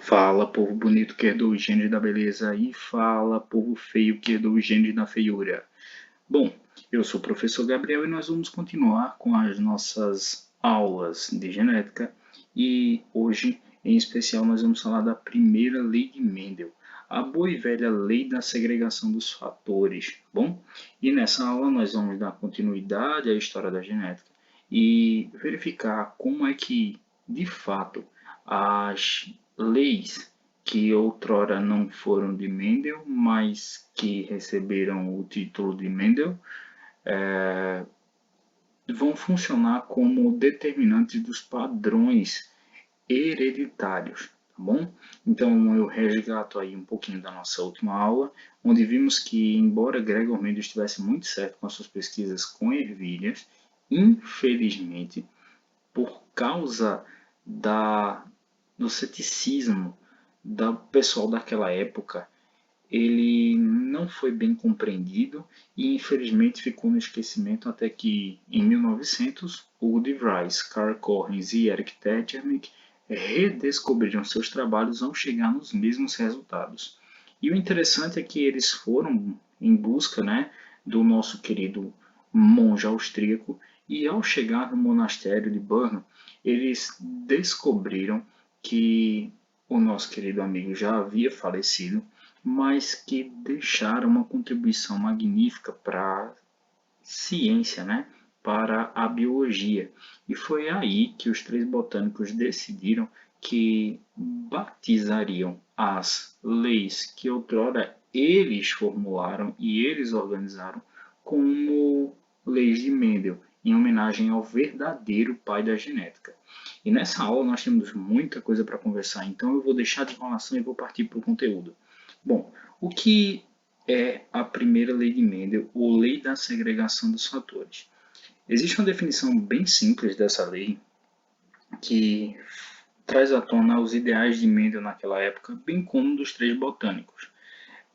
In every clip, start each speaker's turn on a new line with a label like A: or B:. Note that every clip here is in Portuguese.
A: Fala, povo bonito que herdou os genes da beleza, e fala, povo feio que herdou os genes da feiura. Bom, eu sou o professor Gabriel e nós vamos continuar com as nossas aulas de genética e hoje, em especial, nós vamos falar da primeira lei de Mendel, a boa e velha lei da segregação dos fatores, tá bom? E nessa aula nós vamos dar continuidade à história da genética e verificar como é que, de fato, as leis que outrora não foram de Mendel, mas que receberam o título de Mendel, vão funcionar como determinantes dos padrões hereditários, tá bom? Então eu resgato aí um pouquinho da nossa última aula, onde vimos que, embora Gregor Mendel estivesse muito certo com as suas pesquisas com ervilhas, infelizmente, por causa do ceticismo do pessoal daquela época, ele não foi bem compreendido e infelizmente ficou no esquecimento até que, em 1900, Hugo de Vries, Carl Correns e Eric Tetchernick redescobriram seus trabalhos ao chegar nos mesmos resultados. E o interessante é que eles foram em busca, né, do nosso querido monge austríaco e, ao chegar no monastério de Bern, eles descobriram que o nosso querido amigo já havia falecido, mas que deixaram uma contribuição magnífica para a ciência, né? Para a biologia. E foi aí que os três botânicos decidiram que batizariam as leis que outrora eles formularam e eles organizaram como leis de Mendel, em homenagem ao verdadeiro pai da genética. E nessa aula nós temos muita coisa para conversar, então eu vou deixar de enrolação e vou partir para o conteúdo. Bom, o que é a primeira lei de Mendel, ou lei da segregação dos fatores? Existe uma definição bem simples dessa lei que traz à tona os ideais de Mendel naquela época, bem como dos três botânicos.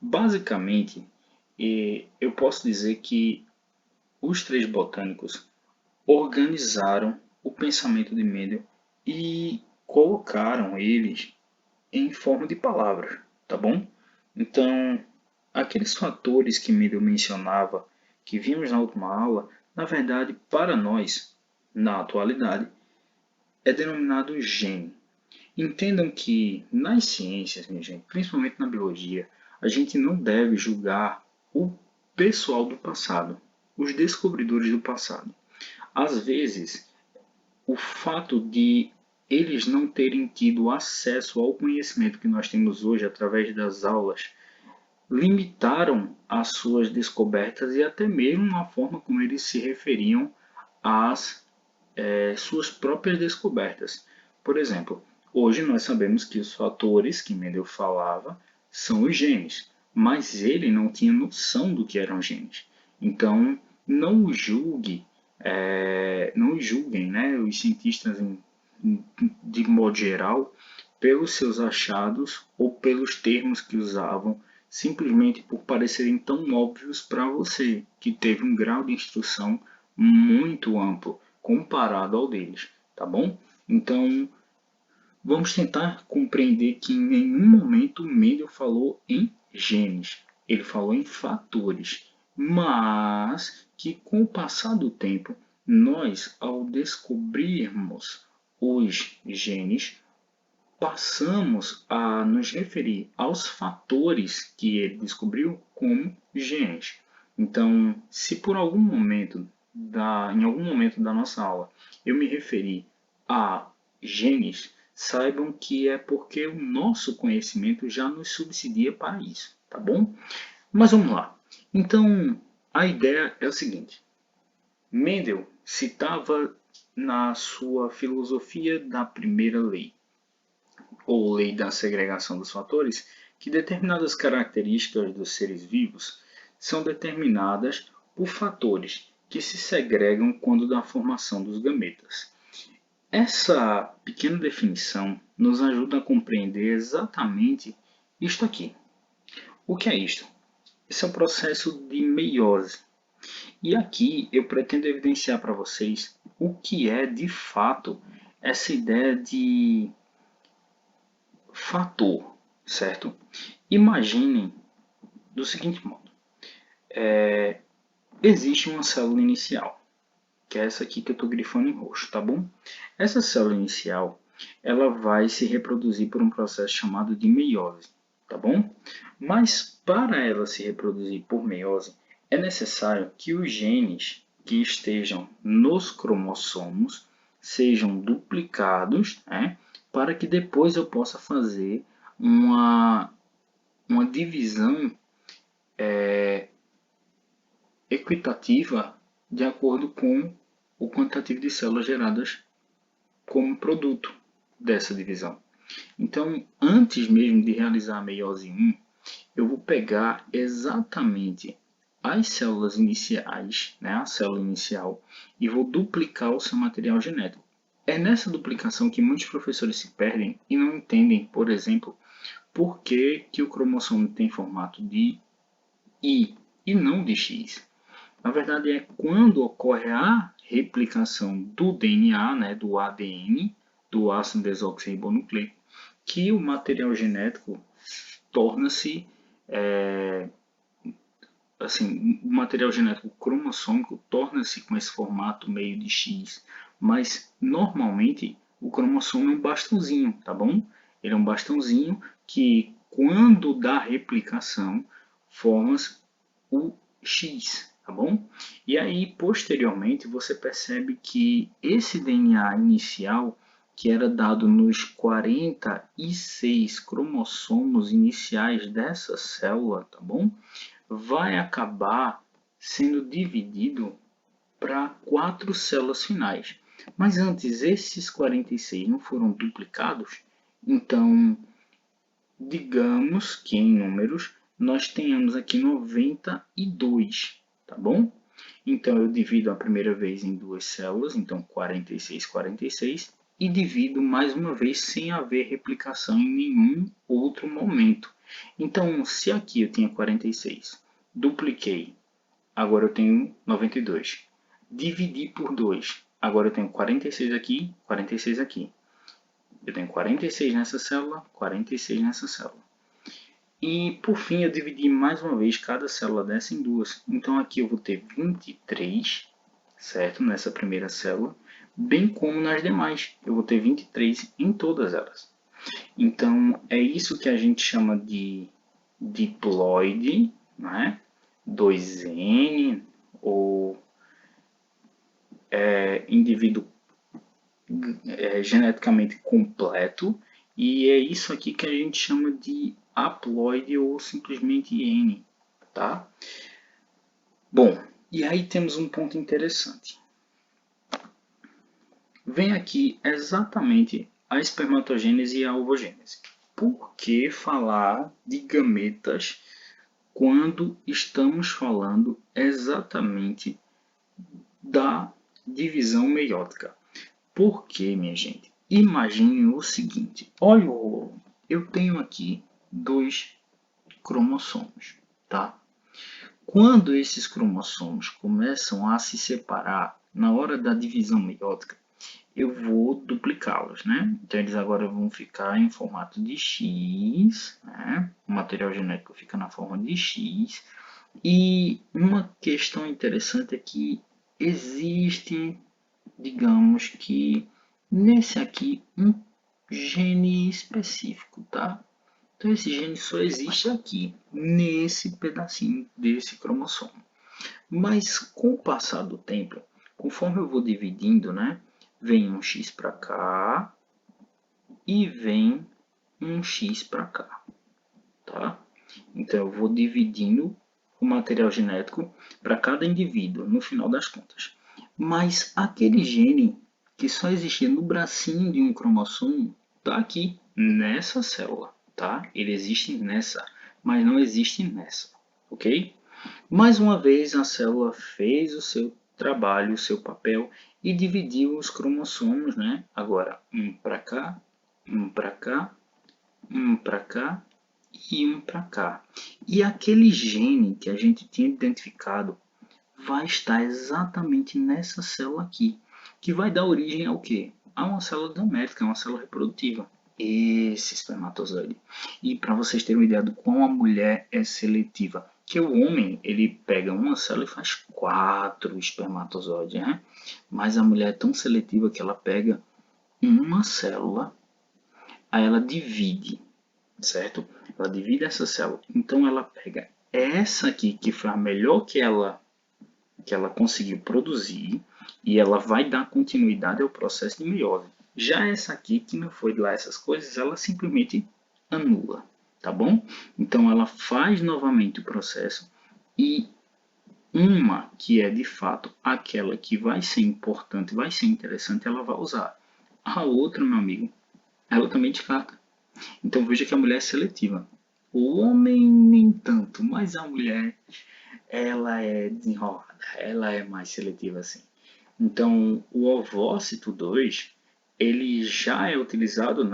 A: Basicamente, eu posso dizer que os três botânicos organizaram o pensamento de Mendel e colocaram eles em forma de palavras, tá bom? Então, aqueles fatores que Mendel mencionava, que vimos na última aula, na verdade, para nós, na atualidade, é denominado gene. Entendam que nas ciências, minha gente, principalmente na biologia, a gente não deve julgar o pessoal do passado, os descobridores do passado. Às vezes, o fato de eles não terem tido acesso ao conhecimento que nós temos hoje através das aulas limitaram as suas descobertas e até mesmo a forma como eles se referiam às suas próprias descobertas. Por exemplo, hoje nós sabemos que os fatores que Mendel falava são os genes, mas ele não tinha noção do que eram genes. Então, não julgue, não julguem, né, os cientistas de modo geral pelos seus achados ou pelos termos que usavam, simplesmente por parecerem tão óbvios para você, que teve um grau de instrução muito amplo comparado ao deles, tá bom? Então, vamos tentar compreender que em nenhum momento Mendel falou em genes, ele falou em fatores, mas que com o passar do tempo, nós, ao descobrirmos os genes, passamos a nos referir aos fatores que ele descobriu como genes. Então, se por algum momento em algum momento da nossa aula eu me referi a genes, saibam que é porque o nosso conhecimento já nos subsidia para isso, tá bom? Mas vamos lá. Então, a ideia é o seguinte: Mendel citava na sua filosofia da primeira lei, ou lei da segregação dos fatores, que determinadas características dos seres vivos são determinadas por fatores que se segregam quando da formação dos gametas. Essa pequena definição nos ajuda a compreender exatamente isto aqui. O que é isto? Esse é o processo de meiose. E aqui eu pretendo evidenciar para vocês o que é de fato essa ideia de fator, certo? Imaginem do seguinte modo. Existe uma célula inicial, que é essa aqui que eu estou grifando em roxo, tá bom? Essa célula inicial, ela vai se reproduzir por um processo chamado de meiose, tá bom? Mas para ela se reproduzir por meiose, é necessário que os genes que estejam nos cromossomos sejam duplicados, né? Para que depois eu possa fazer uma divisão equitativa de acordo com o quantitativo de células geradas como produto dessa divisão. Então, antes mesmo de realizar a meiose 1, eu vou pegar exatamente as células iniciais, né, a célula inicial, e vou duplicar o seu material genético. É nessa duplicação que muitos professores se perdem e não entendem, por exemplo, por que o cromossomo tem formato de I e não de X. Na verdade, é quando ocorre a replicação do DNA, né, do ADN, do ácido desoxirribonucleico, que o material genético torna-se, assim, o material genético cromossômico torna-se com esse formato meio de X, mas normalmente o cromossomo é um bastãozinho, tá bom? Ele é um bastãozinho que, quando dá replicação, forma o X, tá bom? E aí, posteriormente, você percebe que esse DNA inicial, que era dado nos 46 cromossomos iniciais dessa célula, tá bom? Vai acabar sendo dividido para 4 células finais. Mas antes, esses 46 não foram duplicados, então digamos que em números nós tenhamos aqui 92, tá bom? Então eu divido a primeira vez em duas células, então 46, 46, e divido mais uma vez sem haver replicação em nenhum outro momento. Então, se aqui eu tinha 46, dupliquei, agora eu tenho 92. Dividi por 2, agora eu tenho 46 aqui, 46 aqui. Eu tenho 46 nessa célula, 46 nessa célula. E por fim eu dividi mais uma vez cada célula dessa em duas. Então aqui eu vou ter 23, certo? Nessa primeira célula, bem como nas demais. Eu vou ter 23 em todas elas. Então é isso que a gente chama de diploide, né? 2N ou indivíduo geneticamente completo, e é isso aqui que a gente chama de haploide ou simplesmente N, tá? Bom, e aí temos um ponto interessante. Vem aqui exatamente a espermatogênese e a ovogênese. Por que falar de gametas quando estamos falando exatamente da divisão meiótica? Porque, minha gente, imagine o seguinte, olha o rolo, eu tenho aqui dois cromossomos, tá? Quando esses cromossomos começam a se separar na hora da divisão meiótica, eu vou duplicá-los, né? Então eles agora vão ficar em formato de X, né? O material genético fica na forma de X. E uma questão interessante é que existe, digamos que nesse aqui um gene específico, tá? Então esse gene só existe aqui, nesse pedacinho desse cromossomo. Mas com o passar do tempo, conforme eu vou dividindo, né, vem um X para cá e vem um X para cá, tá? Então eu vou dividindo o material genético para cada indivíduo, no final das contas. Mas aquele gene que só existia no bracinho de um cromossomo está aqui, nessa célula, tá? Ele existe nessa, mas não existe nessa, ok? Mais uma vez, a célula fez o seu trabalho, o seu papel e dividiu os cromossomos, né? Agora, um para cá, um para cá, um para cá e um para cá. E aquele gene que a gente tinha identificado vai estar exatamente nessa célula aqui, que vai dar origem ao quê? A uma célula gamética, uma célula reprodutiva, esse espermatozoide. E para vocês terem uma ideia do quão a mulher é seletiva, que o homem ele pega uma célula e faz 4 espermatozoides, né? Mas a mulher é tão seletiva que ela pega uma célula, aí ela divide, certo? Ela divide essa célula. Então ela pega essa aqui que foi a melhor que ela conseguiu produzir e ela vai dar continuidade ao processo de meiose. Já essa aqui, que não foi lá essas coisas, ela simplesmente anula, tá bom? Então ela faz novamente o processo e uma que é de fato aquela que vai ser importante, vai ser interessante, ela vai usar. A outra, meu amigo, ela também descarta. Então veja que a mulher é seletiva. O homem nem tanto, mas a mulher ela é desenrolada, ela é mais seletiva assim. Então, o ovócito 2 ele já é utilizado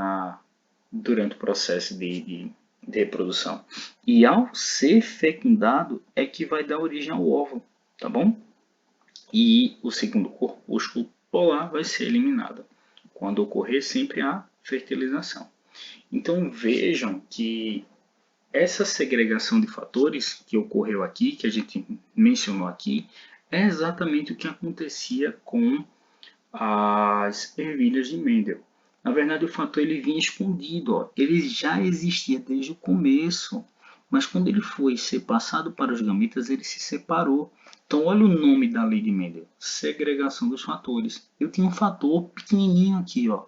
A: durante o processo de reprodução. E ao ser fecundado é que vai dar origem ao óvulo, tá bom? E o segundo corpúsculo polar vai ser eliminado quando ocorrer sempre a fertilização. Então vejam que essa segregação de fatores que ocorreu aqui, que a gente mencionou aqui, é exatamente o que acontecia com as ervilhas de Mendel. Na verdade, o fator ele vinha escondido, ó. Ele já existia desde o começo, mas quando ele foi ser passado para os gametas, ele se separou. Então, olha o nome da lei de Mendel: segregação dos fatores. Eu tinha um fator pequenininho aqui, ó,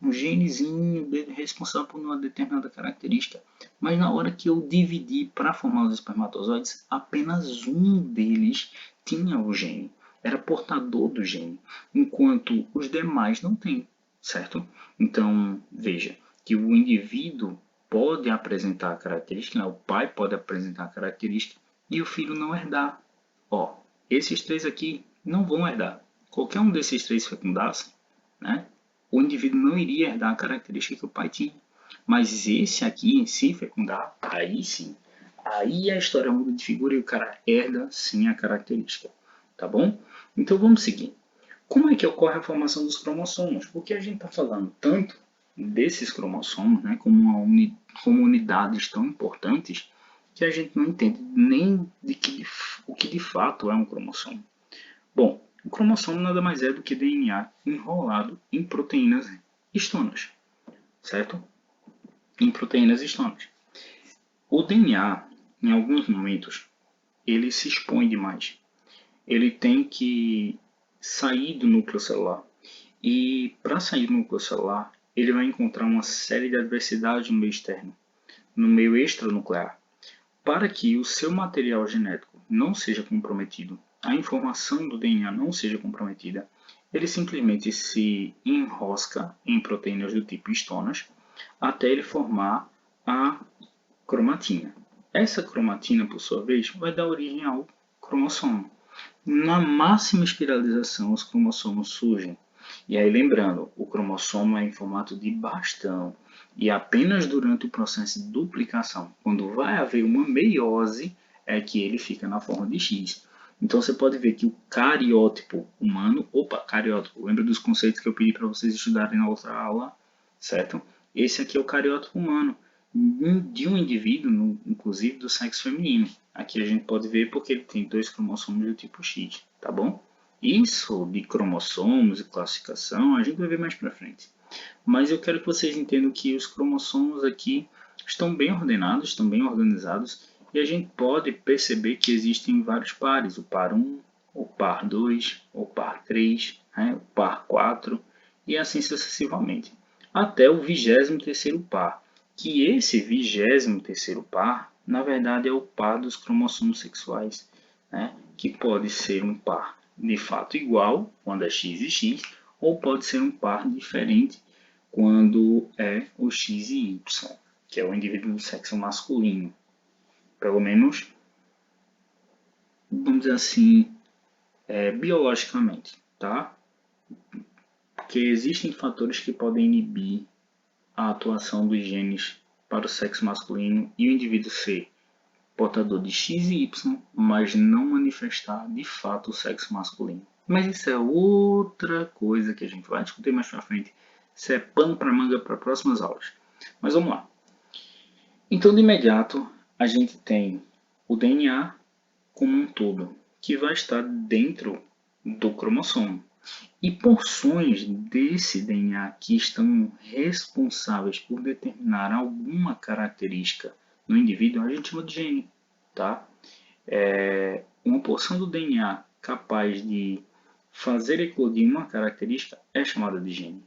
A: um genezinho responsável por uma determinada característica, mas na hora que eu dividi para formar os espermatozoides, apenas um deles tinha o gene, era portador do gene, enquanto os demais não têm, certo? Então, veja que o indivíduo pode apresentar a característica, né? O pai pode apresentar a característica e o filho não herdar. Ó, esses três aqui não vão herdar. Qualquer um desses três fecundasse, né? O indivíduo não iria herdar a característica que o pai tinha. Mas esse aqui, se fecundar, aí sim. Aí a história muda de figura e o cara herda sim a característica. Tá bom? Então vamos seguir. Como é que ocorre a formação dos cromossomos? Porque a gente está falando tanto desses cromossomos, né, como unidades tão importantes, que a gente não entende nem o que de fato é um cromossomo. Bom, o cromossomo nada mais é do que DNA enrolado em proteínas histonas, certo? Em proteínas histonas. O DNA, em alguns momentos, ele se expõe demais. Ele tem que sair do núcleo celular. E para sair do núcleo celular, ele vai encontrar uma série de adversidades no meio externo, no meio extranuclear. Para que o seu material genético não seja comprometido, a informação do DNA não seja comprometida, ele simplesmente se enrosca em proteínas do tipo histonas até ele formar a cromatina. Essa cromatina, por sua vez, vai dar origem ao cromossomo. Na máxima espiralização, os cromossomos surgem. E aí, lembrando, o cromossomo é em formato de bastão. E apenas durante o processo de duplicação, quando vai haver uma meiose, é que ele fica na forma de X. Então você pode ver que o cariótipo humano, cariótipo, lembra dos conceitos que eu pedi para vocês estudarem na outra aula, certo? Esse aqui é o cariótipo humano, de um indivíduo, inclusive do sexo feminino. Aqui a gente pode ver porque ele tem 2 cromossomos do tipo X, tá bom? Isso de cromossomos e classificação a gente vai ver mais para frente. Mas eu quero que vocês entendam que os cromossomos aqui estão bem ordenados, estão bem organizados, e a gente pode perceber que existem vários pares, o par 1, o par 2, o par 3, né, o par 4, e assim sucessivamente, até o 23º par, que esse 23º par, na verdade, é o par dos cromossomos sexuais, né, que pode ser um par de fato igual, quando é X e X, ou pode ser um par diferente, quando é o X e Y, que é o indivíduo do sexo masculino. Pelo menos, vamos dizer assim, biologicamente, tá? Porque existem fatores que podem inibir a atuação dos genes para o sexo masculino e o indivíduo ser portador de X e Y, mas não manifestar de fato o sexo masculino. Mas isso é outra coisa que a gente vai discutir mais pra frente. Isso é pano para manga para próximas aulas. Mas vamos lá. Então, de imediato, a gente tem o DNA como um todo, que vai estar dentro do cromossomo. E porções desse DNA que estão responsáveis por determinar alguma característica no indivíduo, a gente chama de gene. Tá? Uma porção do DNA capaz de fazer eclodir uma característica é chamada de gene.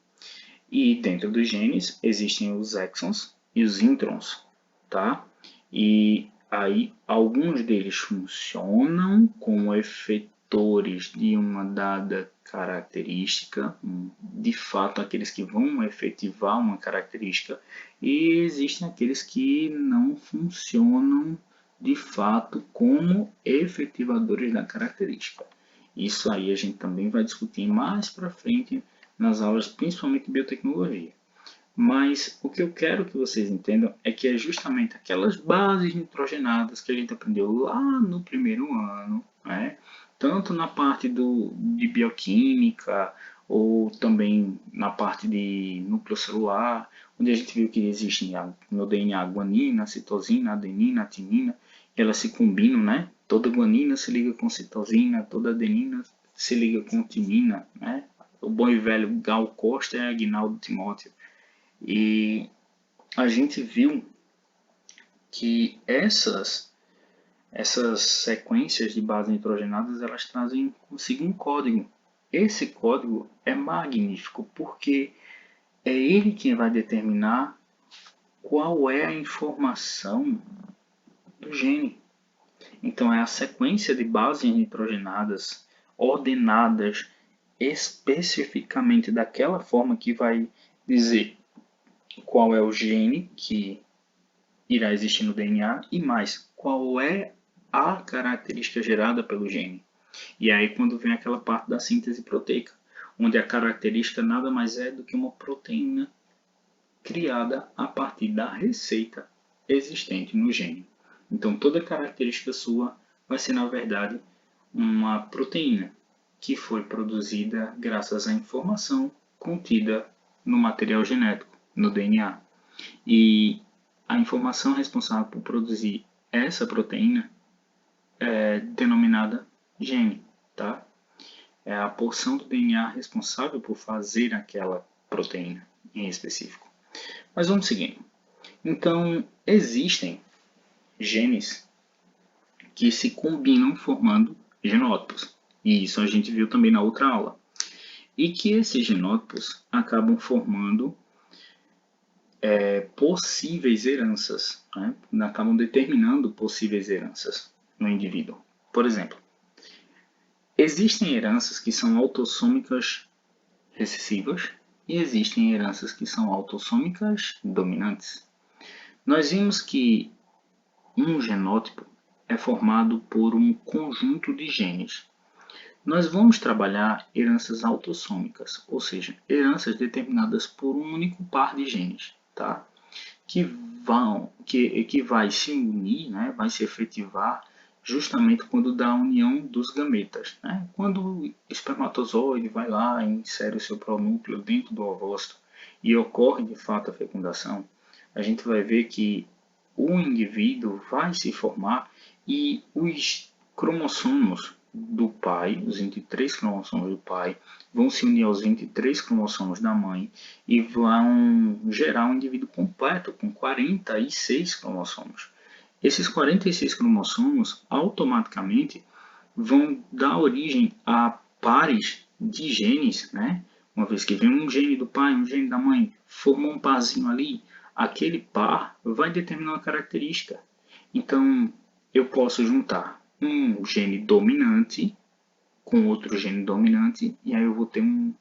A: E dentro dos genes existem os exons e os introns, tá? E aí alguns deles funcionam como efetores de uma dada característica, de fato aqueles que vão efetivar uma característica, e existem aqueles que não funcionam de fato como efetivadores da característica. Isso aí a gente também vai discutir mais para frente nas aulas, principalmente de biotecnologia. Mas o que eu quero que vocês entendam é que é justamente aquelas bases nitrogenadas que a gente aprendeu lá no primeiro ano, né? Tanto na parte de bioquímica ou também na parte de núcleo celular, onde a gente viu que existem no DNA guanina, citosina, adenina, timina, e elas se combinam, né? Toda guanina se liga com citosina, toda adenina se liga com timina, né? O bom e velho Gal Costa é Aguinaldo Timóteo. E a gente viu que essas sequências de bases nitrogenadas, elas trazem consigo um código. Esse código é magnífico porque é ele quem vai determinar qual é a informação do gene. Então é a sequência de bases nitrogenadas ordenadas especificamente daquela forma que vai dizer qual é o gene que irá existir no DNA e mais, qual é a característica gerada pelo gene. E aí quando vem aquela parte da síntese proteica, onde a característica nada mais é do que uma proteína criada a partir da receita existente no gene. Então toda característica sua vai ser na verdade uma proteína que foi produzida graças à informação contida no material genético, no DNA. E a informação responsável por produzir essa proteína é denominada gene, tá? É a porção do DNA responsável por fazer aquela proteína em específico. Mas vamos seguindo. Então, existem genes que se combinam formando genótipos. E isso a gente viu também na outra aula. E que esses genótipos acabam formando possíveis heranças, né? Acabam determinando possíveis heranças no indivíduo. Por exemplo, existem heranças que são autossômicas recessivas e existem heranças que são autossômicas dominantes. Nós vimos que um genótipo é formado por um conjunto de genes. Nós vamos trabalhar heranças autossômicas, ou seja, heranças determinadas por um único par de genes, tá? que vai se unir, né? Vai se efetivar justamente quando dá a união dos gametas, né? Quando o espermatozoide vai lá e insere o seu pronúcleo dentro do ovócito e ocorre de fato a fecundação, a gente vai ver que o indivíduo vai se formar e os cromossomos do pai, os 23 cromossomos do pai, vão se unir aos 23 cromossomos da mãe e vão gerar um indivíduo completo com 46 cromossomos. Esses 46 cromossomos automaticamente vão dar origem a pares de genes, né? Uma vez que vem um gene do pai, um gene da mãe, formou um parzinho ali, aquele par vai determinar uma característica. Então, eu posso juntar um gene dominante com outro gene dominante, e aí eu vou ter um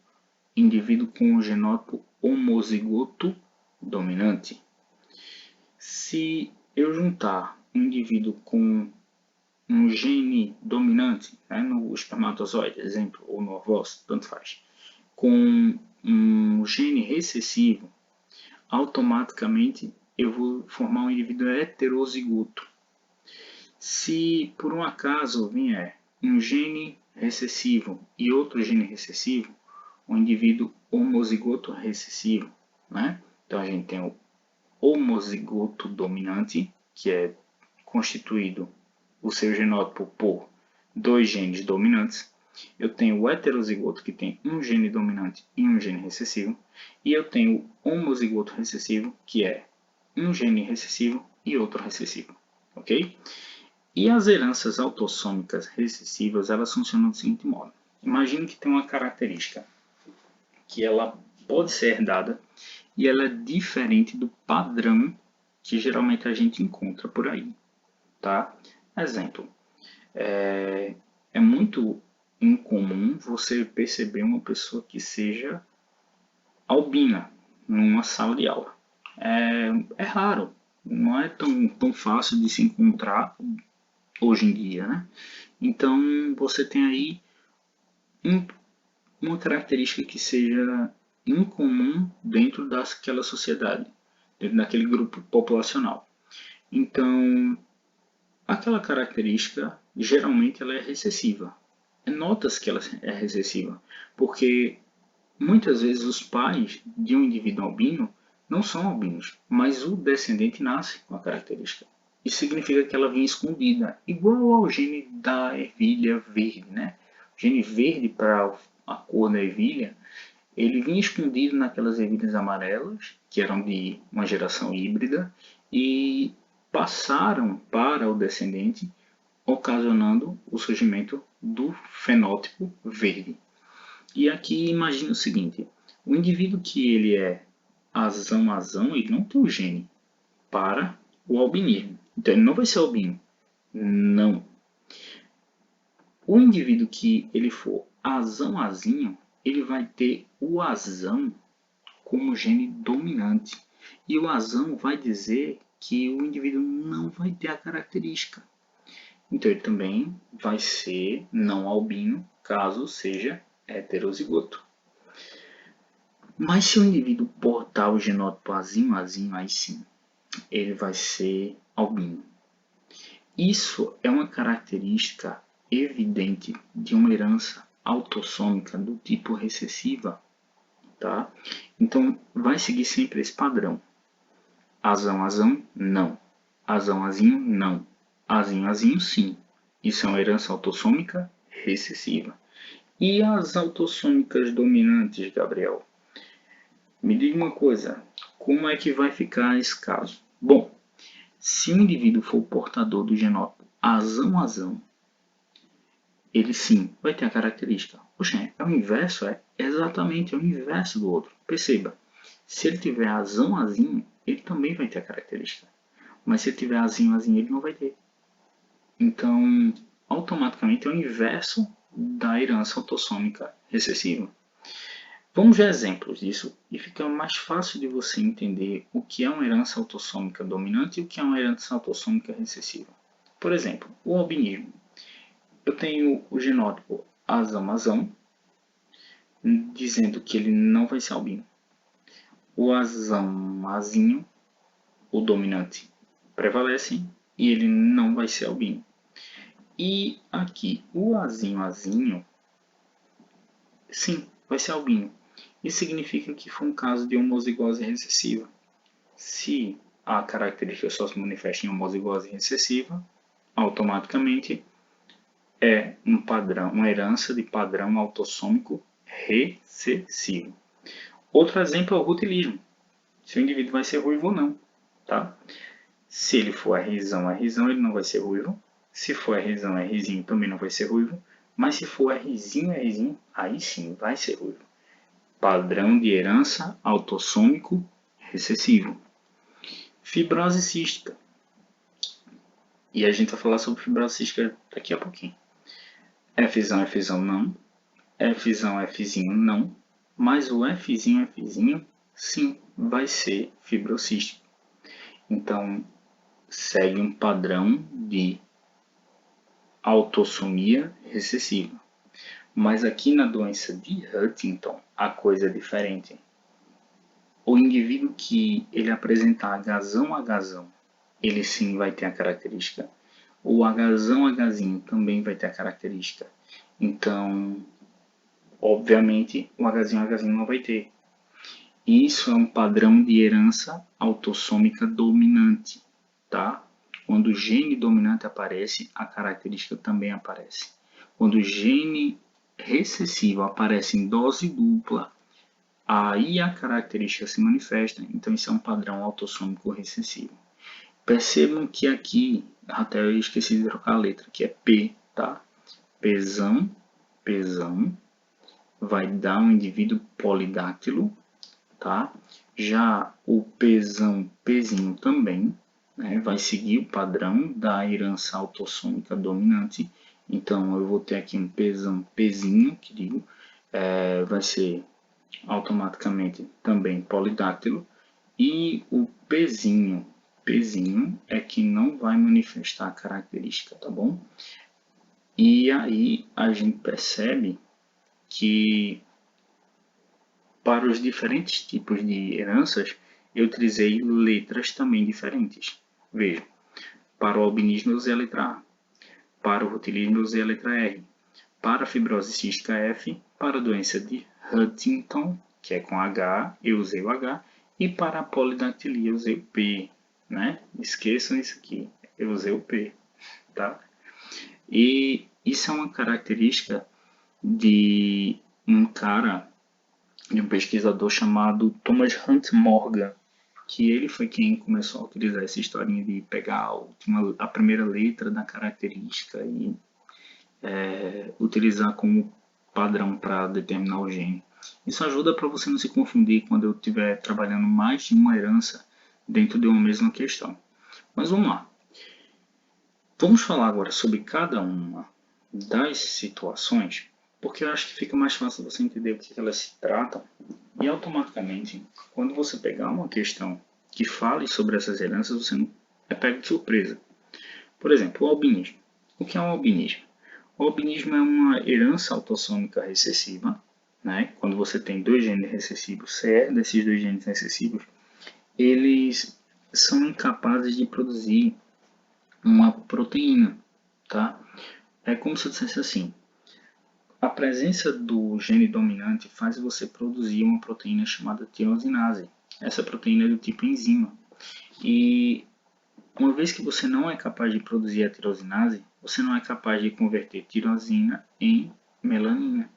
A: indivíduo com um genótipo homozigoto dominante. Se eu juntar um indivíduo com um gene dominante, né, no espermatozoide, exemplo, ou no ovócito, tanto faz, com um gene recessivo, automaticamente eu vou formar um indivíduo heterozigoto. Se por um acaso vier um gene recessivo e outro gene recessivo, o indivíduo homozigoto recessivo, né? Então a gente tem o homozigoto dominante, que é constituído o seu genótipo por dois genes dominantes. Eu tenho o heterozigoto, que tem um gene dominante e um gene recessivo. E eu tenho o homozigoto recessivo, que é um gene recessivo e outro recessivo. Ok? E as heranças autossômicas recessivas, elas funcionam do seguinte modo. Imagine que tem uma característica que ela pode ser herdada e ela é diferente do padrão que geralmente a gente encontra por aí. Tá? Exemplo, é muito incomum você perceber uma pessoa que seja albina numa sala de aula. É raro, não é tão fácil de se encontrar hoje em dia, né? Então você tem aí uma característica que seja incomum dentro daquela sociedade, dentro daquele grupo populacional. Então, aquela característica, geralmente, ela é recessiva. Nota-se que ela é recessiva, porque muitas vezes os pais de um indivíduo albino não são albinos, mas o descendente nasce com a característica. Isso significa que ela vinha escondida, igual ao gene da ervilha verde, né? O gene verde para a cor da ervilha, ele vinha escondido naquelas ervilhas amarelas, que eram de uma geração híbrida, e passaram para o descendente, ocasionando o surgimento do fenótipo verde. E aqui imagine o seguinte, o indivíduo que ele é azão, ele não tem o gene para o albinismo. Então ele não vai ser albino. Não. O indivíduo que ele for azão, ele vai ter o azão como gene dominante. E o azão vai dizer que o indivíduo não vai ter a característica. Então ele também vai ser não albino, caso seja heterozigoto. Mas se o indivíduo portar o genótipo azinho, aí sim, ele vai ser albino. Isso é uma característica evidente de uma herança autossômica do tipo recessiva, tá? Então vai seguir sempre esse padrão. Azão, não. Azinho, não. Azinho, sim. Isso é uma herança autossômica recessiva. E as autossômicas dominantes, Gabriel? Me diga uma coisa, como é que vai ficar esse caso? Bom, se o indivíduo for portador do genótipo azão, ele sim vai ter a característica. Poxa, é o inverso? É exatamente, é o inverso do outro. Perceba, se ele tiver azinho, ele também vai ter a característica. Mas se ele tiver azinho, ele não vai ter. Então, automaticamente é o inverso da herança autossômica recessiva. Vamos ver exemplos disso e fica mais fácil de você entender o que é uma herança autossômica dominante e o que é uma herança autossômica recessiva. Por exemplo, o albinismo. Eu tenho o genótipo azão, dizendo que ele não vai ser albino. O azinho, o dominante, prevalece e ele não vai ser albino. E aqui, o azinho, sim, vai ser albino. Isso significa que foi um caso de homozigose recessiva. Se a característica só se manifesta em homozigose recessiva, automaticamente é um padrão, uma herança de padrão autossômico recessivo. Outro exemplo é o rutilismo. Se o indivíduo vai ser ruivo ou não. Tá? Se ele for Rzão, ele não vai ser ruivo. Se for Rzinho, também não vai ser ruivo. Mas se for Rzinho, aí sim vai ser ruivo. Padrão de herança autossômico recessivo. Fibrose cística. E a gente vai falar sobre fibrose cística daqui a pouquinho. Fzão não. Fzinho não. Mas o Fzinho sim vai ser fibrocístico. Então, segue um padrão de autossomia recessiva. Mas aqui na doença de Huntington, a coisa é diferente. O indivíduo que ele apresentar Hzão, ele sim vai ter a característica. O Hzinho também vai ter a característica. Então, Obviamente, o Hzinho não vai ter. Isso é um padrão de herança autossômica dominante, tá? Quando o gene dominante aparece, a característica também aparece. Quando o gene recessivo aparece em dose dupla, aí a característica se manifesta. Então, isso é um padrão autossômico recessivo. Percebam que aqui, até eu esqueci de trocar a letra, que é P, tá? Pzão, Pzão, vai dar um indivíduo polidáctilo, tá? Já o Pzão, Pzinho também, né? Vai seguir o padrão da herança autossômica dominante. Então, eu vou ter aqui um Pzão, Pzinho, que digo, vai ser automaticamente também polidáctilo. E o Pzinho, Pzinho é que não vai manifestar a característica, tá bom? E aí a gente percebe que para os diferentes tipos de heranças, eu utilizei letras também diferentes. Veja, para o albinismo eu usei a letra A, para o rutilismo eu usei a letra R, para a fibrose cística F, para a doença de Huntington, que é com H, eu usei o H, e para a polidactilia eu usei o P, né? Esqueçam isso aqui, eu usei o P, tá? E isso é uma característica de um cara, de um pesquisador chamado Thomas Hunt Morgan, que ele foi quem começou a utilizar essa historinha de pegar a primeira letra da característica e utilizar como padrão para determinar o gene. Isso ajuda para você não se confundir quando eu estiver trabalhando mais de uma herança dentro de uma mesma questão. Mas vamos lá. Vamos falar agora sobre cada uma das situações, porque eu acho que fica mais fácil você entender o que elas se tratam e automaticamente, quando você pegar uma questão que fale sobre essas heranças, você não é pego de surpresa. Por exemplo, o albinismo. O que é um albinismo? O albinismo é uma herança autossômica recessiva, né? Quando você tem dois genes recessivos, se herda esses dois genes recessivos, eles são incapazes de produzir uma proteína, tá? É como se eu dissesse assim, a presença do gene dominante faz você produzir uma proteína chamada tirosinase. Essa proteína é do tipo enzima. E uma vez que você não é capaz de produzir a tirosinase, você não é capaz de converter tirosina em melanina.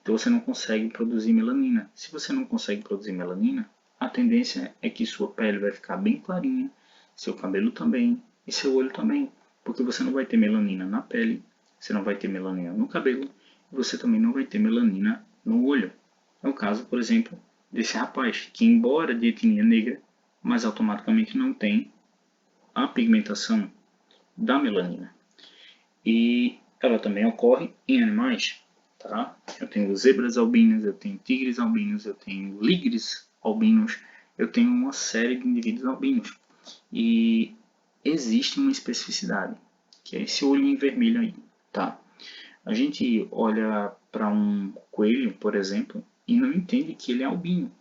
A: Então você não consegue produzir melanina. Se você não consegue produzir melanina, a tendência é que sua pele vai ficar bem clarinha, seu cabelo também e seu olho também, porque você não vai ter melanina na pele, você não vai ter melanina no cabelo e você também não vai ter melanina no olho. É o caso, por exemplo, desse rapaz que, embora de etnia negra, mas automaticamente não tem a pigmentação da melanina. E ela também ocorre em animais, tá? Eu tenho zebras albinas, eu tenho tigres albinos, eu tenho ligres albinos, eu tenho uma série de indivíduos albinos. E existe uma especificidade, que é esse olhinho vermelho aí, tá? A gente olha para um coelho, por exemplo, e não entende que ele é albino,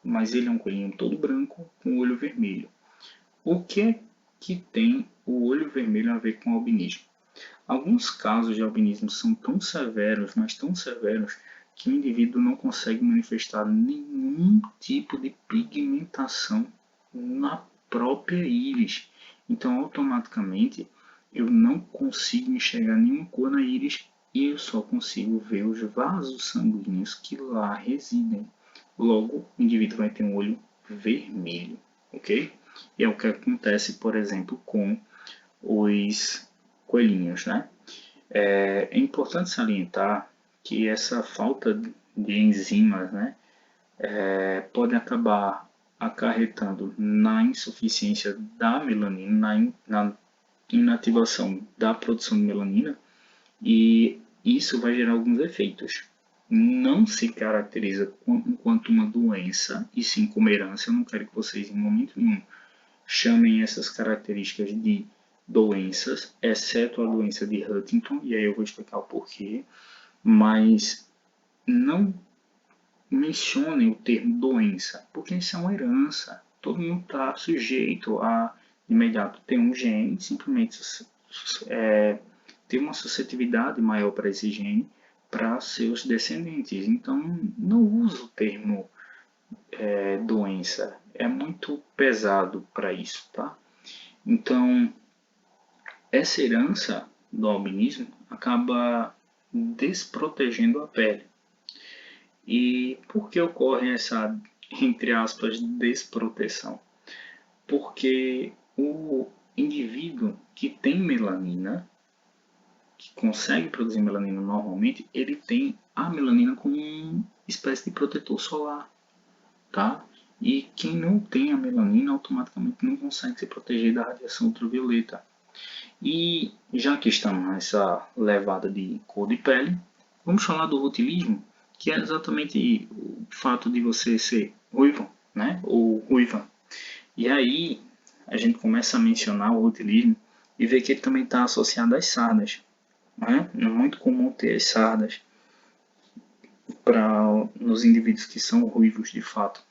A: mas ele é um coelhinho todo branco com olho vermelho. O que é que tem o olho vermelho a ver com albinismo? Alguns casos de albinismo são tão severos, mas tão severos, que o indivíduo não consegue manifestar nenhum tipo de pigmentação na própria íris. Então, automaticamente, eu não consigo enxergar nenhuma cor na íris e eu só consigo ver os vasos sanguíneos que lá residem. Logo, o indivíduo vai ter um olho vermelho, ok? E é o que acontece, por exemplo, com os coelhinhos, né? É importante salientar que essa falta de enzimas, né, pode acabar acarretando na insuficiência da melanina, na inativação da produção de melanina, e isso vai gerar alguns efeitos. Não se caracteriza enquanto uma doença, e sim como herança. Eu não quero que vocês, em momento nenhum, chamem essas características de doenças, exceto a doença de Huntington, e aí eu vou explicar o porquê, mas não mencionem o termo doença, porque isso é uma herança. Todo mundo está sujeito a, de imediato, ter um gene, simplesmente ter uma suscetibilidade maior para esse gene, para seus descendentes. Então, não usa o termo doença, é muito pesado para isso, tá? Então, essa herança do albinismo acaba desprotegendo a pele. E por que ocorre essa, entre aspas, desproteção? Porque o indivíduo que tem melanina, que consegue produzir melanina normalmente, ele tem a melanina como uma espécie de protetor solar, tá? E quem não tem a melanina automaticamente não consegue se proteger da radiação ultravioleta. E já que estamos nessa levada de cor de pele, vamos falar do rutilismo, que é exatamente o fato de você ser ruivo, né? Ou ruiva. E aí a gente começa a mencionar o rutilismo e vê que ele também está associado às sardas. Né? É muito comum ter as sardas nos indivíduos que são ruivos de fato.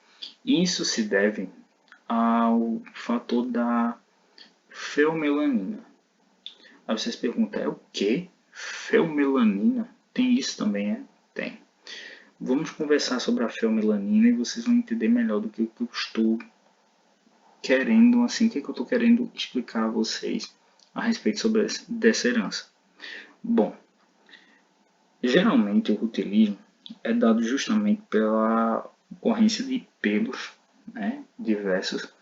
A: Isso se deve ao fator da feomelanina. Aí vocês perguntam, é o que? Feomelanina? Tem isso também, é? Tem. Vamos conversar sobre a feomelanina e vocês vão entender melhor do que eu estou querendo, assim, o que eu estou querendo explicar a vocês a respeito sobre dessa herança. Bom, geralmente o rutilismo é dado justamente pela ocorrência de pelos, né, diversos,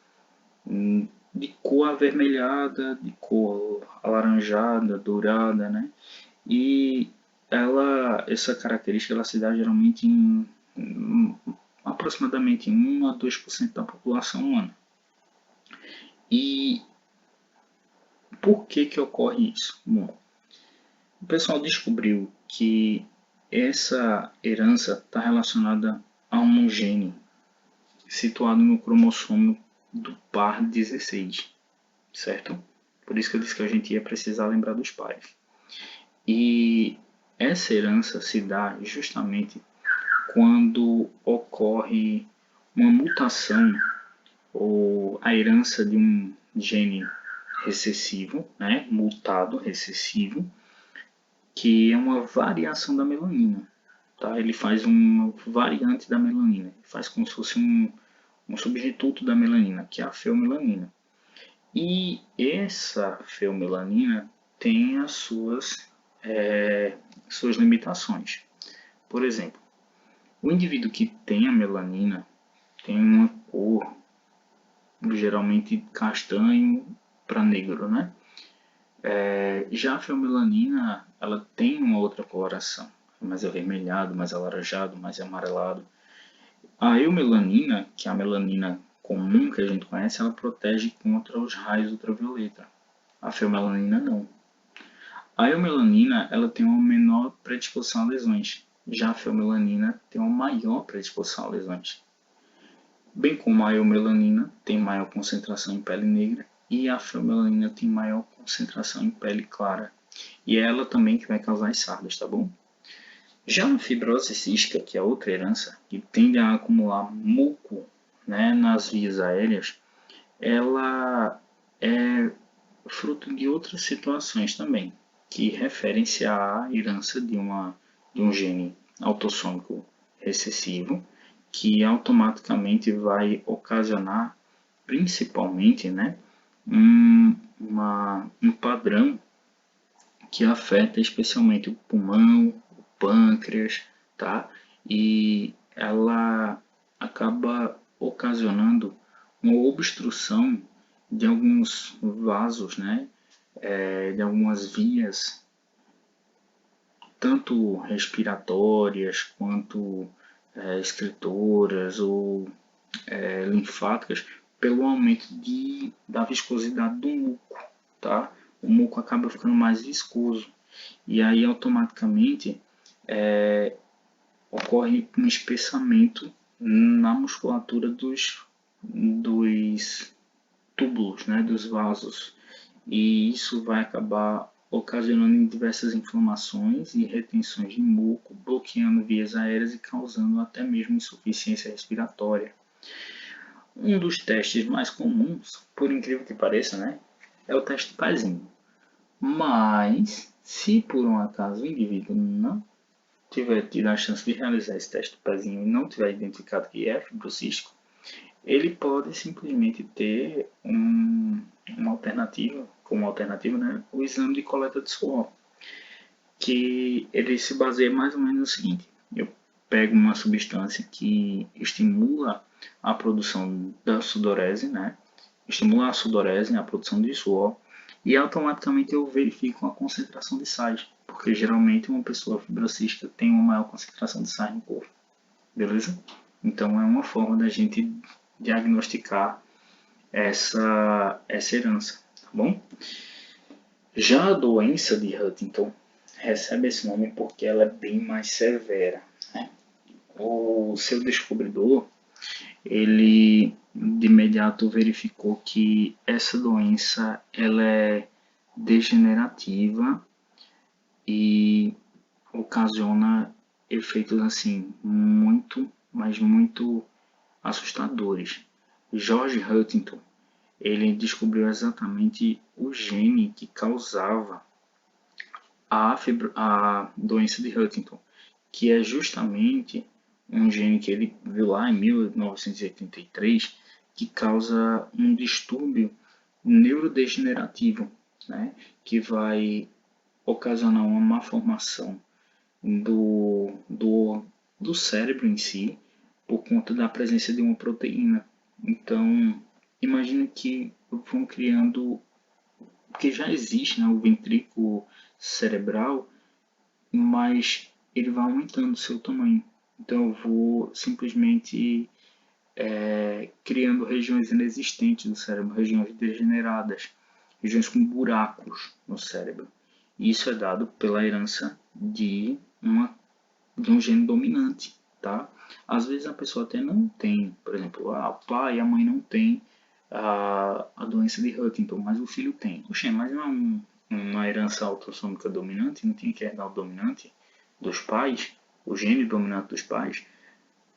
A: de cor avermelhada, de cor alaranjada, dourada, né? E essa característica ela se dá geralmente em aproximadamente 1 a 2% da população humana. E por que ocorre isso? Bom, o pessoal descobriu que essa herança está relacionada a um gene situado no cromossomo do par 16, certo? Por isso que eu disse que a gente ia precisar lembrar dos pares. E essa herança se dá justamente quando ocorre uma mutação ou a herança de um gene recessivo, né, mutado recessivo, que é uma variação da melanina. Tá? Ele faz uma variante da melanina, faz como se fosse um substituto da melanina, que é a feomelanina. E essa feomelanina tem as suas limitações. Por exemplo, o indivíduo que tem a melanina tem uma cor geralmente castanho para negro, né? Já a feomelanina, ela tem uma outra coloração, mais avermelhado, mais alaranjado, mais amarelado. A eumelanina, que é a melanina comum que a gente conhece, ela protege contra os raios ultravioleta. A feomelanina não. A eumelanina, ela tem uma menor predisposição a lesões. Já a feomelanina tem uma maior predisposição a lesões. Bem como a eumelanina tem maior concentração em pele negra e a feomelanina tem maior concentração em pele clara. E é ela também que vai causar as sardas, tá bom? Já a fibrose cística, que é outra herança, que tende a acumular muco, né, nas vias aéreas, ela é fruto de outras situações também, que referem-se à herança de um gene autossômico recessivo, que automaticamente vai ocasionar, principalmente, né, um padrão que afeta especialmente o pulmão, o pâncreas, tá? E ela acaba ocasionando uma obstrução de alguns vasos, né? De algumas vias, tanto respiratórias quanto excretoras ou linfáticas, pelo aumento da viscosidade do muco, tá? O muco acaba ficando mais viscoso e aí automaticamente ocorre um espessamento na musculatura dos túbulos, né, dos vasos, e isso vai acabar ocasionando diversas inflamações e retenções de muco, bloqueando vias aéreas e causando até mesmo insuficiência respiratória. Um dos testes mais comuns, por incrível que pareça, né, é o teste do pezinho. Mas, se por um acaso o indivíduo não tiver tido a chance de realizar esse teste do pezinho e não tiver identificado que é fibrocístico, ele pode simplesmente ter uma alternativa, como alternativa, né, o exame de coleta de suor, que ele se baseia mais ou menos no seguinte: eu pego uma substância que estimula a produção da sudorese, né, estimula a sudorese, a produção de suor, e automaticamente eu verifico a concentração de sais, porque geralmente uma pessoa fibrocística tem uma maior concentração de sais no corpo, beleza? Então é uma forma da gente diagnosticar essa herança, tá bom? Já a doença de Huntington recebe esse nome porque ela é bem mais severa, né? O seu descobridor, ele de imediato verificou que essa doença ela é degenerativa e ocasiona efeitos assim muito, mas muito assustadores. George Huntington, ele descobriu exatamente o gene que causava a doença de Huntington, que é justamente um gene que ele viu lá em 1983, que causa um distúrbio neurodegenerativo, né, que vai ocasionar uma malformação do cérebro em si, por conta da presença de uma proteína. Então, imagine que vão criando, que já existe, né, o ventrículo cerebral, mas ele vai aumentando o seu tamanho. Então eu vou simplesmente criando regiões inexistentes do cérebro, regiões degeneradas, regiões com buracos no cérebro. Isso é dado pela herança de um gene dominante, tá? Às vezes a pessoa até não tem, por exemplo, o pai e a mãe não têm a doença de Huntington, mas o filho tem. Oxê, mas não é uma herança autossômica dominante? Não tinha que herdar o dominante dos pais? O gene dominante dos pais?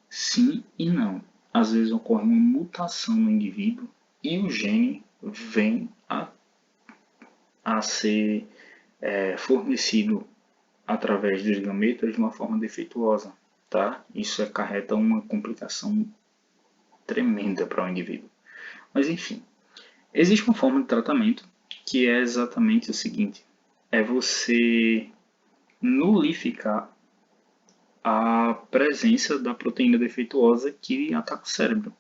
A: Sim e não. Às vezes ocorre uma mutação no indivíduo e o gene vem a ser fornecido através dos gametas de uma forma defeituosa, tá? Isso acarreta uma complicação tremenda para o indivíduo. Mas enfim, existe uma forma de tratamento que é exatamente o seguinte: é você nulificar a presença da proteína defeituosa que ataca o cérebro.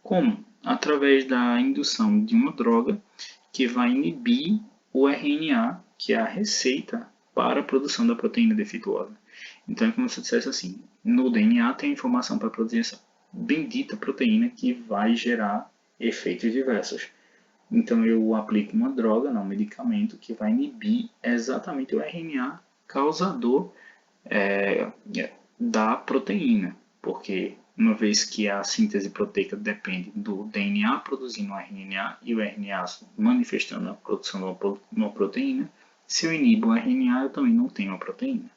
A: Como? Através da indução de uma droga que vai inibir o RNA, que é a receita para a produção da proteína defeituosa. Então é como se eu dissesse assim: no DNA tem informação para produzir essa bendita proteína que vai gerar efeitos diversos. Então eu aplico uma droga, não, um medicamento que vai inibir exatamente o RNA causador é, da proteína, porque uma vez que a síntese proteica depende do DNA produzindo o RNA e o RNA manifestando a produção de uma proteína, se eu inibo o RNA, eu também não tenho a proteína.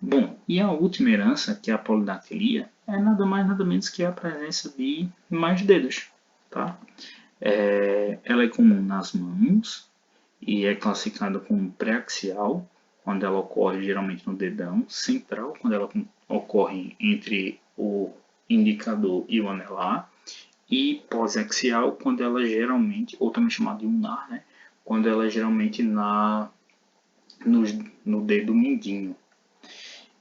A: Bom, e a última herança, que é a polidactilia, é nada mais nada menos que a presença de mais dedos, tá? Ela é comum nas mãos e é classificada como pré-axial, quando ela ocorre geralmente no dedão, central, quando ela ocorre entre o indicador e o anelar, e pós-axial, quando ela geralmente, ou também chamada de ulnar, né, quando ela é geralmente no, no dedo mindinho.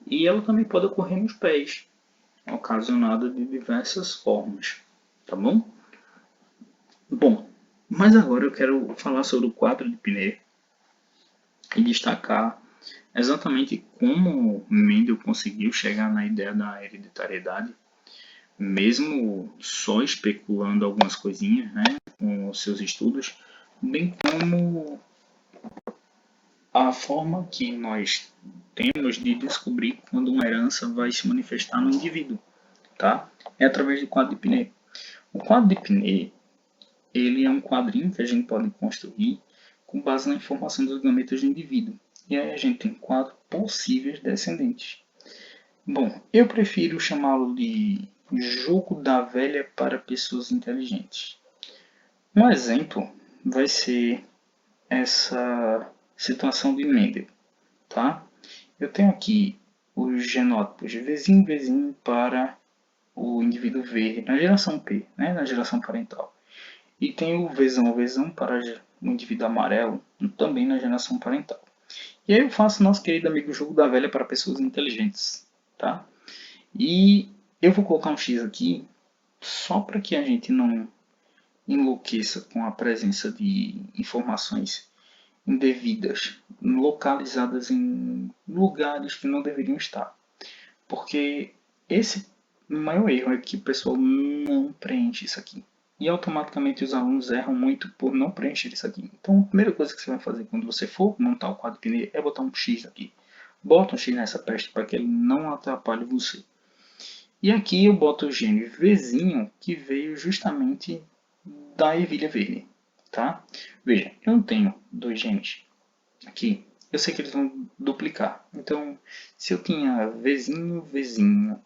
A: E ela também pode ocorrer nos pés, ocasionada de diversas formas, tá bom? Bom, mas agora eu quero falar sobre o quadro de Pinheiro e destacar exatamente como Mendel conseguiu chegar na ideia da hereditariedade, mesmo só especulando algumas coisinhas, né, com os seus estudos, bem como a forma que nós temos de descobrir quando uma herança vai se manifestar no indivíduo, tá? É através do quadro de Pinheiro. O quadro de Pinheiro, ele é um quadrinho que a gente pode construir com base na informação dos gametas do indivíduo. E aí a gente tem 4 possíveis descendentes. Bom, eu prefiro chamá-lo de jogo da velha para pessoas inteligentes. Um exemplo vai ser essa situação de Mendel, tá? Eu tenho aqui os genótipos de Vzinho, Vzinho para o indivíduo verde na geração P, né, na geração parental. E tem o Vzão, Vzão para o indivíduo amarelo também na geração parental. E aí eu faço nosso querido amigo jogo da velha para pessoas inteligentes, tá? E eu vou colocar um X aqui só para que a gente não enlouqueça com a presença de informações indevidas, localizadas em lugares que não deveriam estar. Porque esse maior erro é que o pessoal não preenche isso aqui. E automaticamente os alunos erram muito por não preencher isso aqui. Então a primeira coisa que você vai fazer quando você for montar o quadro Pinê é botar um X aqui. Bota um X nessa peste para que ele não atrapalhe você. E aqui eu boto o gene Vzinho, que veio justamente da ervilha verde. Tá? Veja, eu não tenho dois genes aqui. Eu sei que eles vão duplicar. Então, se eu tinha Vzinho, Vzinho,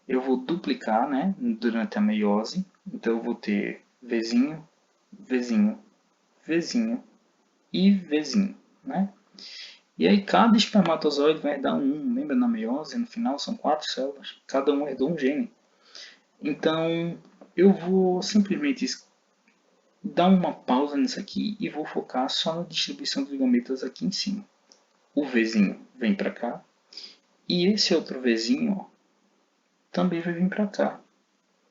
A: eu vou duplicar, né, durante a meiose. Então, eu vou ter Vzinho, Vzinho, Vzinho e Vzinho, né? E aí, cada espermatozoide vai dar um. Lembra na meiose? No final, são 4 células. Cada um herdou um gene. Então, eu vou simplesmente dar uma pausa nisso aqui e vou focar só na distribuição dos gametas aqui em cima. O Vzinho vem para cá e esse outro Vzinho ó, também vai vir para cá,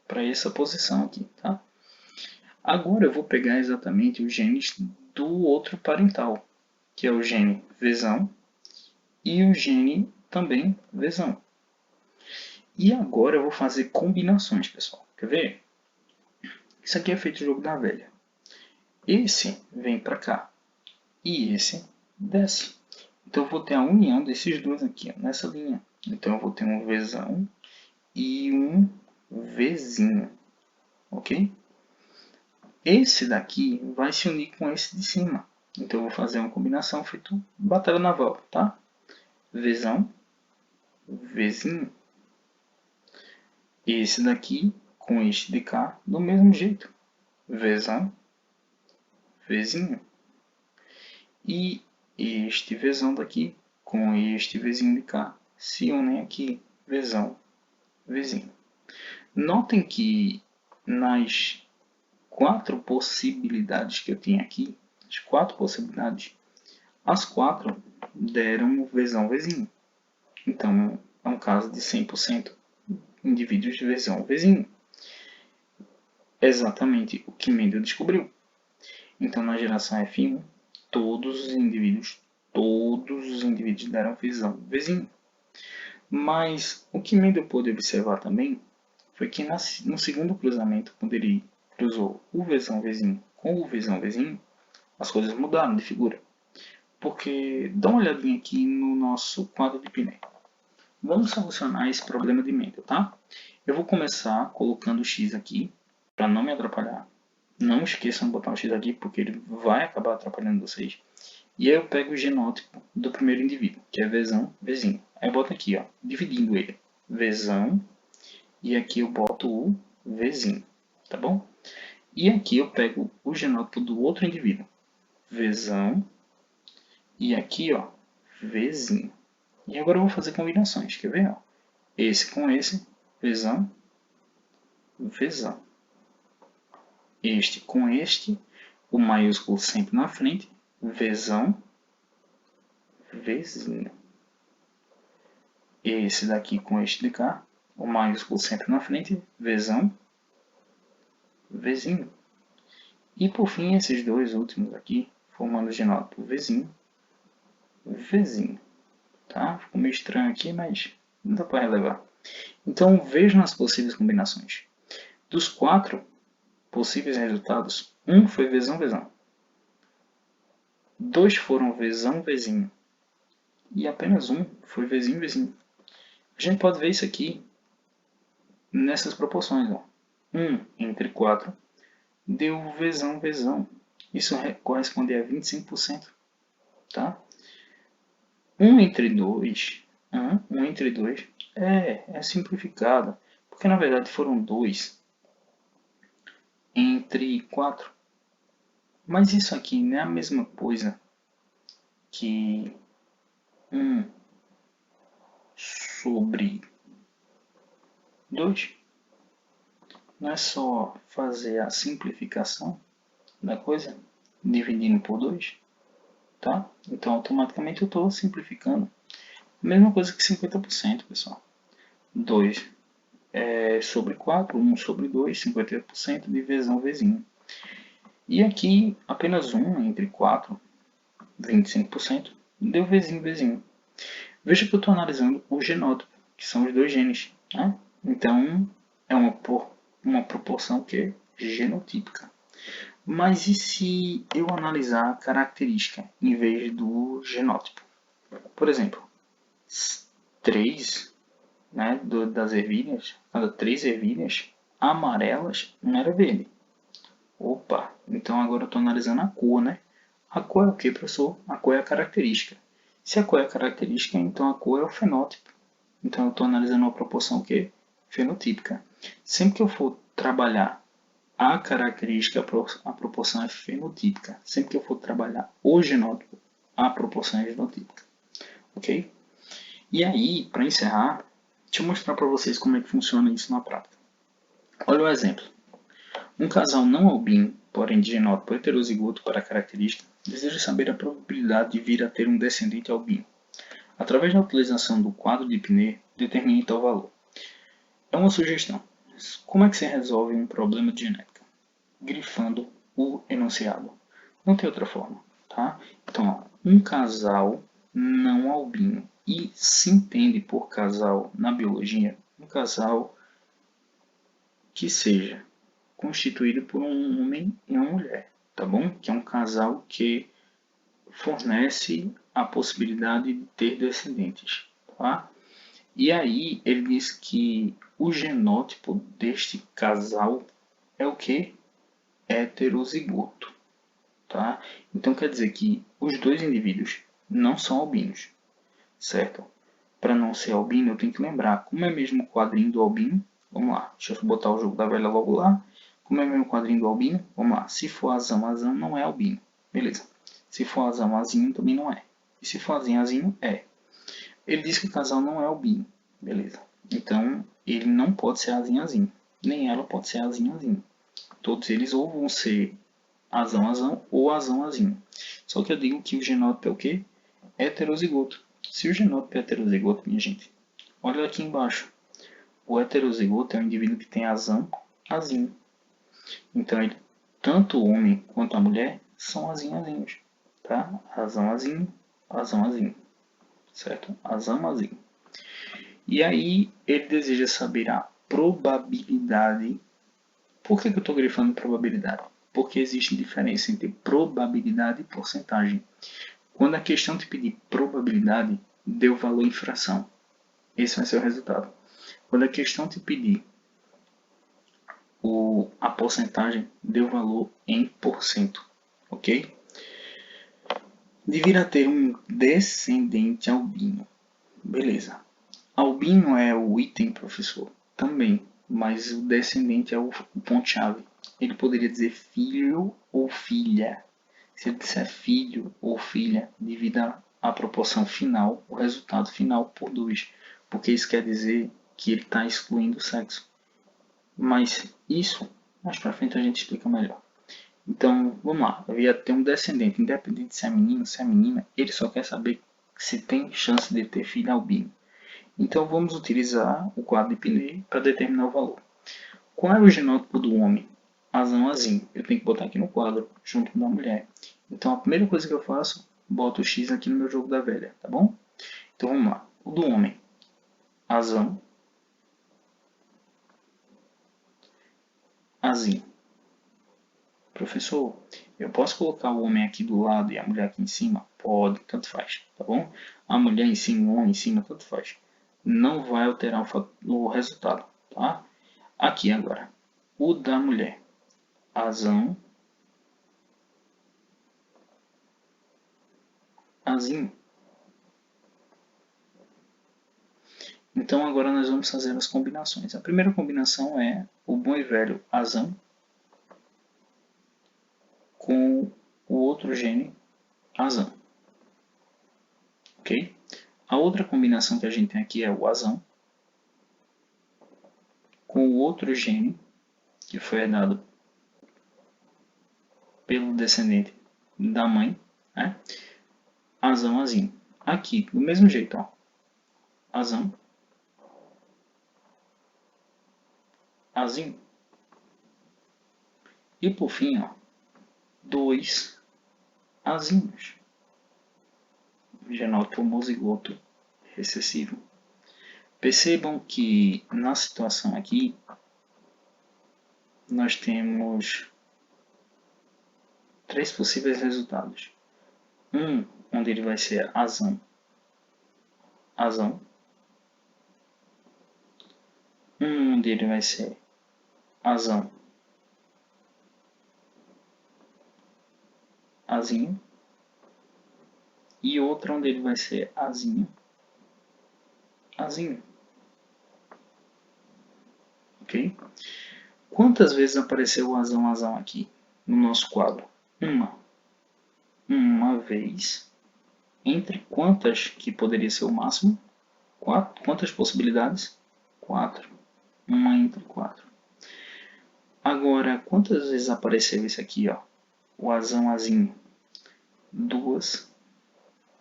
A: para essa posição aqui, tá? Agora eu vou pegar exatamente os genes do outro parental, que é o gene Vzão e o gene também Vzão. E agora eu vou fazer combinações, pessoal. Quer ver? Isso aqui é feito o jogo da velha. Esse vem para cá e esse desce. Então eu vou ter a união desses dois aqui, ó, nessa linha. Então eu vou ter um Vzão e um Vzinho, ok? Esse daqui vai se unir com esse de cima. Então eu vou fazer uma combinação feito batalha naval, tá? Vzão, Vzinho. Esse daqui com este de cá do mesmo jeito. Vzão, Vzinho. E este Vzão daqui com este Vzinho de cá se unem aqui. Vzão, Vzinho. Notem que nas 4 possibilidades que eu tinha aqui, as 4 possibilidades, as 4 deram o Vzão, Vzinho. Então, é um caso de 100% indivíduos de Vzão, Vzinho. Exatamente o que Mendel descobriu. Então, na geração F1, todos os indivíduos deram Vzão, Vzinho. Mas o que Mendel pôde observar também foi que no segundo cruzamento, quando ele cruzou o Vzão, Vzinho com o Vzão, Vzinho, as coisas mudaram de figura. Porque dá uma olhadinha aqui no nosso quadro de Pinel. Vamos solucionar esse problema de Mendel, tá? Eu vou começar colocando o X aqui, para não me atrapalhar. Não esqueçam de botar o X aqui, porque ele vai acabar atrapalhando vocês. E aí eu pego o genótipo do primeiro indivíduo, que é Vzão, Vzinho. Aí eu boto aqui, ó, dividindo ele. Vzão, e aqui eu boto o Vzinho, tá bom? E aqui eu pego o genótipo do outro indivíduo. Vzão, e aqui, ó, Vzinho. E agora eu vou fazer combinações, quer ver? Ó? Esse com esse, Vzão, Vzão. Este com este, o maiúsculo sempre na frente, Vzão, Vzinho. Esse daqui com este de cá, o maiúsculo sempre na frente, Vzão, Vzinho. E por fim, esses dois últimos aqui, formando o genótipo Vzinho, Vzinho. Tá? Ficou meio estranho aqui, mas não dá para relevar. Então vejam as possíveis combinações. Dos 4 possíveis resultados, um foi Vzão, Vzão. 2 foram Vzão, Vzinho. E apenas um foi Vzinho, Vzinho. A gente pode ver isso aqui nessas proporções. Ó. 1 entre 4 deu Vzão, Vzão. Isso corresponde a 25%. Tá? 1 entre 2, 1 entre 2 é simplificado, porque na verdade foram 2 entre 4. Mas isso aqui não é a mesma coisa que 1 sobre 2. Não é só fazer a simplificação da coisa, dividindo por 2, tá? Então, automaticamente eu estou simplificando. Mesma coisa que 50%, pessoal. 2 sobre 4, 1 sobre 2, 50% de vezão vezinho. E aqui, apenas 1 entre 4, 25%, deu vezinho, vezinho. Veja que eu estou analisando o genótipo, que são os dois genes. Né? Então, é uma proporção que é genotípica. Mas e se eu analisar a característica em vez do genótipo? Por exemplo, 3, né, das ervilhas, cada 3 ervilhas amarelas, não era verde. Opa, então agora eu estou analisando a cor, né? A cor é o que, professor? A cor é a característica. Se a cor é a característica, então a cor é o fenótipo. Então eu estou analisando uma proporção que? Fenotípica. Sempre que eu for trabalhar a característica, a proporção é fenotípica. Sempre que eu for trabalhar o genótipo, a proporção é genotípica. Ok? E aí, para encerrar, deixa eu mostrar para vocês como é que funciona isso na prática. Olha o exemplo. Um casal não albino, porém de genótipo heterozigoto para a característica, deseja saber a probabilidade de vir a ter um descendente albino. Através da utilização do quadro de Pinner, determine tal valor. É uma sugestão. Como é que se resolve um problema de genética? Grifando o enunciado. Não tem outra forma, tá? Então, ó, um casal não albino. E se entende por casal na biologia um casal que seja constituído por um homem e uma mulher, tá bom? Que é um casal que fornece a possibilidade de ter descendentes, tá? E aí ele diz que o genótipo deste casal é o que? Heterozigoto, tá? Então quer dizer que os dois indivíduos não são albinos, certo? Para não ser albino, eu tenho que lembrar como é mesmo o quadrinho do albino. Vamos lá, deixa eu botar o jogo da velha logo lá. Como é mesmo o quadrinho do albino? Vamos lá, se for azão, azão não é albino. Beleza. Se for azão, azinho também não é. E se for azinho, azinho é. Ele diz que o casal não é albino. Beleza. Então, ele não pode ser azinho, azinho. Nem ela pode ser azinho, azinho. Todos eles ou vão ser azão, azão ou azão, azinho. Só que eu digo que o genótipo é o quê? Heterozigoto. Se o genótipo é heterozigoto, minha gente, olha aqui embaixo. O heterozigoto é um indivíduo que tem azão, azinho. Então, ele, tanto o homem quanto a mulher são azinho, azinhos. Tá? Azão, azinho, azão, azinho. Certo? Azão, azinho. E aí, ele deseja saber a probabilidade. Por que eu estou grifando probabilidade? Porque existe diferença entre probabilidade e porcentagem. Quando a questão te pedir probabilidade, dê o valor em fração. Esse vai ser o resultado. Quando a questão te pedir a porcentagem, dê o valor em porcento. Ok? De vir a ter um descendente albino. Beleza. Albino é o item, professor? Também. Mas o descendente é o ponto-chave. Ele poderia dizer filho ou filha. Se ele disser filho ou filha, divida a proporção final, o resultado final, por 2. Porque isso quer dizer que ele está excluindo o sexo. Mas isso, mais para frente a gente explica melhor. Então, vamos lá. Eu ia ter um descendente, independente se é menino ou se é menina, ele só quer saber se tem chance de ter filho albino. Então, vamos utilizar o quadro de Pinner para determinar o valor. Qual é o genótipo do homem? Azão, azinho. Eu tenho que botar aqui no quadro, junto com o da mulher. Então, a primeira coisa que eu faço, boto o X aqui no meu jogo da velha, tá bom? Então, vamos lá. O do homem, azão, azinho. Professor, eu posso colocar o homem aqui do lado e a mulher aqui em cima? Pode, tanto faz, tá bom? A mulher em cima, o homem em cima, tanto faz. Não vai alterar o resultado, tá? Aqui agora, o da mulher, azão, azinho. Então agora nós vamos fazer as combinações. A primeira combinação é o bom e velho azão com o outro gene azão. Ok? A outra combinação que a gente tem aqui é o azão com o outro gene que foi herdado pelo descendente da mãe, né? Azão, azinho. Aqui, do mesmo jeito, ó. Azão, azinho. E por fim, ó, dois azinhos. Genótipo homozigoto recessivo. Percebam que na situação aqui nós temos três possíveis resultados. Um, onde ele vai ser azão, azão. Um, onde ele vai ser azão, azinho. E outro onde ele vai ser azinho, azinho. Ok? Quantas vezes apareceu o azão, azão aqui no nosso quadro? Uma vez. Entre quantas que poderia ser o máximo? 4. Quantas possibilidades? 4. Uma entre 4. Agora, quantas vezes apareceu esse aqui, ó? O azão, azinho? 2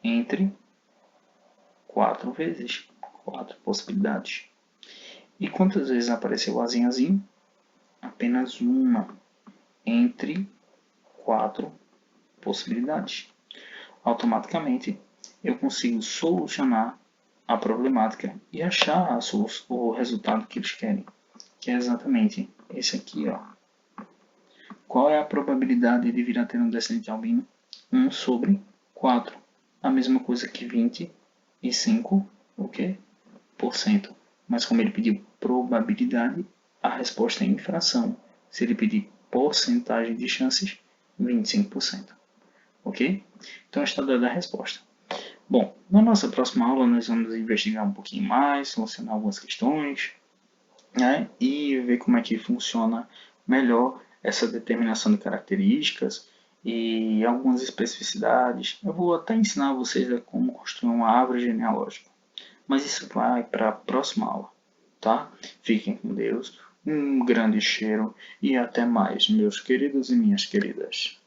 A: entre 4 vezes. 4 possibilidades. E quantas vezes apareceu o azinho, azinho? Apenas uma entre 4 possibilidades. Automaticamente, eu consigo solucionar a problemática e achar o resultado que eles querem, que é exatamente esse aqui, ó. Qual é a probabilidade de vir a ter um descendente albino? 1 sobre 4. A mesma coisa que 25, o quê? Por cento. Mas como ele pediu probabilidade, a resposta é em fração. Se ele pedir porcentagem de chances, 25%. Ok? Então está dada a resposta. Bom, na nossa próxima aula nós vamos investigar um pouquinho mais, solucionar algumas questões, né, e ver como é que funciona melhor essa determinação de características e algumas especificidades. Eu vou até ensinar vocês a como construir uma árvore genealógica, mas isso vai para a próxima aula, tá? Fiquem com Deus, um grande cheiro e até mais, meus queridos e minhas queridas.